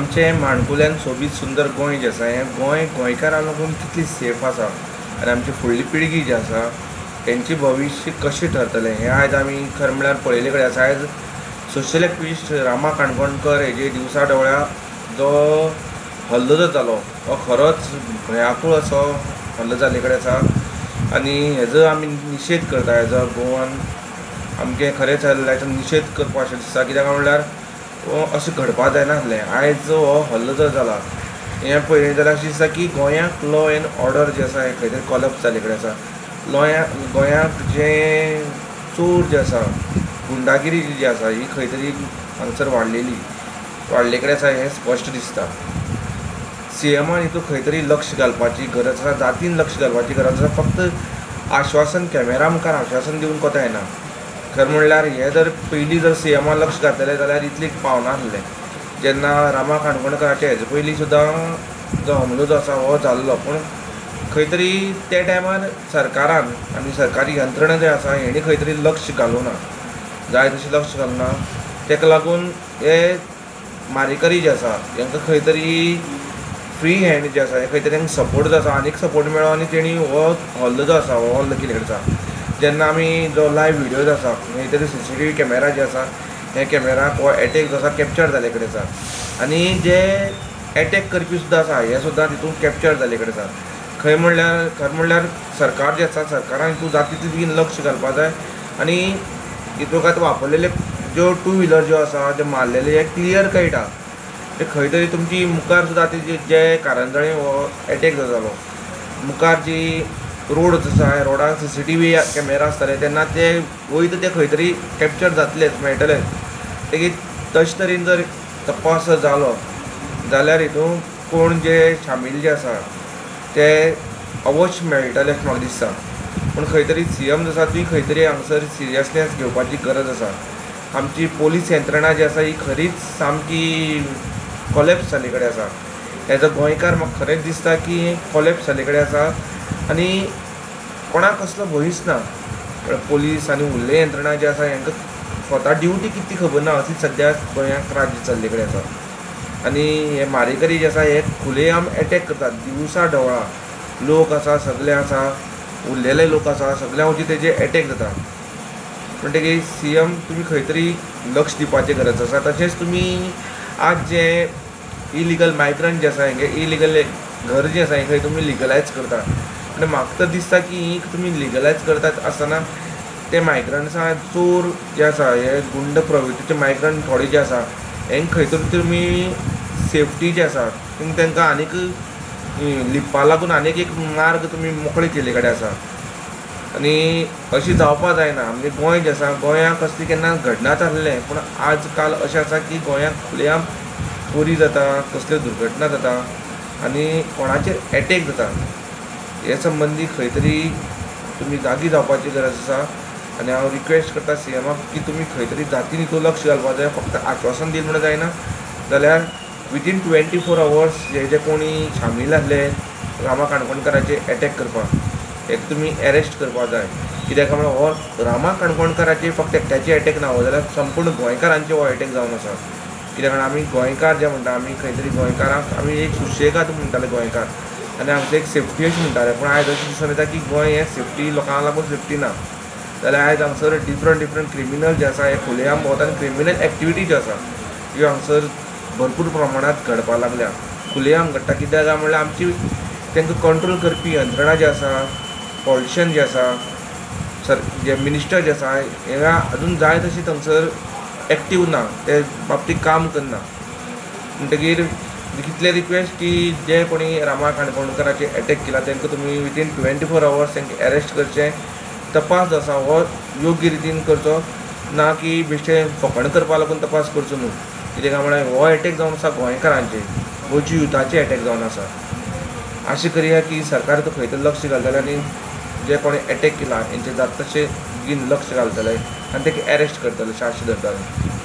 आमचे माणकुल्यान सोबीत सुंदर गोंय जें आसा हें गोंय गोंयकारां लागून कितली सेफ आसा आनी आमची फुडली पिळगी जी आसा तेंची भविश्य कशें ठरतलें हें आयज आमी खरें म्हळ्यार पळयले कडेन आसा। आयज सोशल एक्टिविस्ट रामा काणकोणकर हेजे दिवसा ढवळ्या जो हल्लो जो जालो हो खरोच भयाकूळ असो हल्लो जाल्ले कडेन आसा आनी हेजो आमी निशेध करता। हेजो गोवन आमगे खरेंच हेजो निशेध करपा अशें दिसता, कित्याक म्हणल्यार अशें घडपाक जायनासलें। आयज हो हल्लो जो जाला हें पळयलें जाल्यार अशें दिसता की गोंयांक लॉ एंड ऑर्डर जें आसा हें खंय तरी कॉलॅप्स जाल्ले कडेन आसा। गोंयांक जें चोर जे आसा, गुंडागिरी जी आसा ही खंय तरी हांगसर वाडले कडेन आसा हें स्पश्ट दिसता। सीएमान हितून खंय तरी लक्ष घालपाची गरज आसा, जातीन लक्ष घालपाची गरज आसा। फक्त आश्वासन कॅमेरा मुखार आश्वासन दिवन कोता येना। खरें म्हणल्यार हें जर पयलीं जर सीएमान लक्ष घातलें जाल्यार इतलें पावना आसलें। जेन्ना रामा काणकोणकराचे हेजे पयलीं सुद्दां जो हमलो जो आसा हो जाल्लो, पूण खंय तरी त्या टायमार सरकारान आनी सरकारी यंत्रणा जे आसा हेणी खंय तरी लक्ष घालूं ना, जाय तशें लक्ष घालूं ना। तेका लागून हे मारेकरी जे आसा हांकां खंय तरी फ्री हँड जे आसा हे खंय तरी तांकां सपोर्ट जो आसा आनीक सपोर्ट मेळ्ळो आनी तेणी हो हल्लो जो आसा हो हल्लो केले कडेन आसा। जेन्ना आमी जो लायव्ह व्हिडिओ जो आसा खंय तरी CCTV कॅमेरा जे आसा हे कॅमेराक हो अटॅक जो आसा कॅप्चर जाले कडेन आसा आनी जे अटॅक करपी सुद्दां आसा हे सुद्दां तितून कॅप्चर जाले कडेन आसा। खंय म्हणल्यार सरकार जे आसा सरकारान हितून जाता तितलें बेगीन लक्ष घालपा जाय आनी हितूंत आतां वापरलेले ज्यो टू व्हिलर ज्यो आसा जे मारलेले हे क्लियर कळटा ते खंय तरी तुमची मुखार सुद्दां जे कारंजळे हो अटॅक जो जालो मुखार जी रोड जो आसा रोडार CCTV कॅमेरा आसताले तेन्ना ते वयता ते खंय तरी कॅप्चर जातलेच मेळटलेच। तेगी तशे तरेन जर तपास जालो जाल्यार हितून कोण जे शामील जे आसा ते अवश्य मेळटले अशें म्हाका दिसता। पूण खंय तरी CM जो आसा ती खंय तरी हांगसर सिरियसनेस घेवपाची गरज आसा। आमची पोलीस यंत्रणा जी आसा ही खरीच सामकी कॉलॅप्स जाल्ले कडेन आसा। एज अ गोंयकार म्हाका खरेंच दिसता की कॉलॅप्स जाल्ले कडेन आसा आनी कोणाक कसलो भंयच ना। पोलीस आनी उरले यंत्रणा जे आसा हांकां स्वता ड्युटी कितली खबर ना अशी सद्या गोंयांक राज्य चल्ले कडेन आसा। आनी हे मारेकरी जे आसा हे खुलेआम अटॅक करतात दिवसा ढवळा। लोक आसा सगळे आसा, उरलेले लोक आसा सगळ्या वची तेजे अटॅक जाता। म्हणटकीर CM तुमी खंय तरी लक्ष दिवपाची गरज आसा। तशेंच तुमी आज जे इलिगल मायग्रंट जे आसा हेंगे इलिगल घर जे आसा हें खंय तुमी लिगलायज करता आनी म्हाका तर दिसता की ही तुमी लिगलायज करतात आसतना ते मायग्रंट्सां चोर जे आसा हे गुंड प्रवृत्तीचे मायग्रंट थोडे जे आसा हेंक खंय तरी तुमी सेफ्टी जे आसा तुमी तांकां आनीक लिपपा लागून आनीक एक मार्ग तुमी मोकळे केले कडेन आसा। आनी अशी जावपा जायना। म्हणजे गोंय जें आसा गोंयांक असली केन्ना घडनाच आसलें, पूण आज काल अशें आसा की गोंयांक खुलेआम चोरी जाता, कसल्यो दुर्घटना जाता आनी कोणाचेर अटॅक जाता। हे संबंदी खंय तरी तुमी जागी जावपाची गरज आसा आनी हांव रिक्वेस्ट करता CMाक की तुमी खंय तरी जातीन हितून लक्ष घालपा जाय। फक्त आश्वासन दिलें म्हणून जायना, जाल्यार विथीन 24 hours जे कोणी शामील आसले रामा काणकोणकराचे अटॅक करपाक एक तुमी अरेस्ट करपा जाय। कित्याक म्हळ्यार हो रामा काणकोणकराचे फक्त एकट्याचे अटॅक ना, हो जाल्यार संपूर्ण गोंयकारांचे हो अटॅक जावन आसा। कित्याक आमी गोंयकार जे म्हणटा आमी खंय तरी गोंयकारांक आमी एक सुशेगाद म्हणटाले गोंयकार आनी आमचो एक सेफ्टी अशें म्हणटाले, पूण आयज अशें दिसून येता की गोंय हें सेफ्टी लोकांक लागून सेफ्टी ना। जाल्यार आयज हांगसर डिफरंट क्रिमिनल जे आसा हे खुलेआम भोंवता आनी क्रिमिनल एक्टिविटी ज्यो आसा ह्यो हांगसर भरपूर प्रमाणांत घडपा लागल्या, खुलेआम घडटा। कित्याक म्हणल्यार आमची तांकां कंट्रोल करपी यंत्रणा जी आसा, पॉलिटिशियन जे आसा, जे मिनिस्टर जे आसा हे अजून जाय तशी थंगसर एक्टीव ना, ते बाबतींत काम करना। म्हणटकीर कितले रिक्वेस्ट की जे कोणी रामा काणकोणकराचे अटॅक केला तांकां तुमी विथीन 24 hours तांकां अरेस्ट करचें। तपास जो आसा हो योग्य रितीन करचो, ना की बेश्टे फकाण करपा लागून तपास करचो न्हू। कित्याक म्हळ्यार हो अटॅक जावन आसा गोंयकारांचे, गोंयच्या युथाचे अटॅक जावन आसा। अशें करया की सरकार तो खंय तरी लक्ष घालतले आनी जे कोणी अटॅक केला हेंचे जाता तशें बेगीन लक्ष घालतले आनी ताका अरेस्ट करतले, शाश्य धरतले।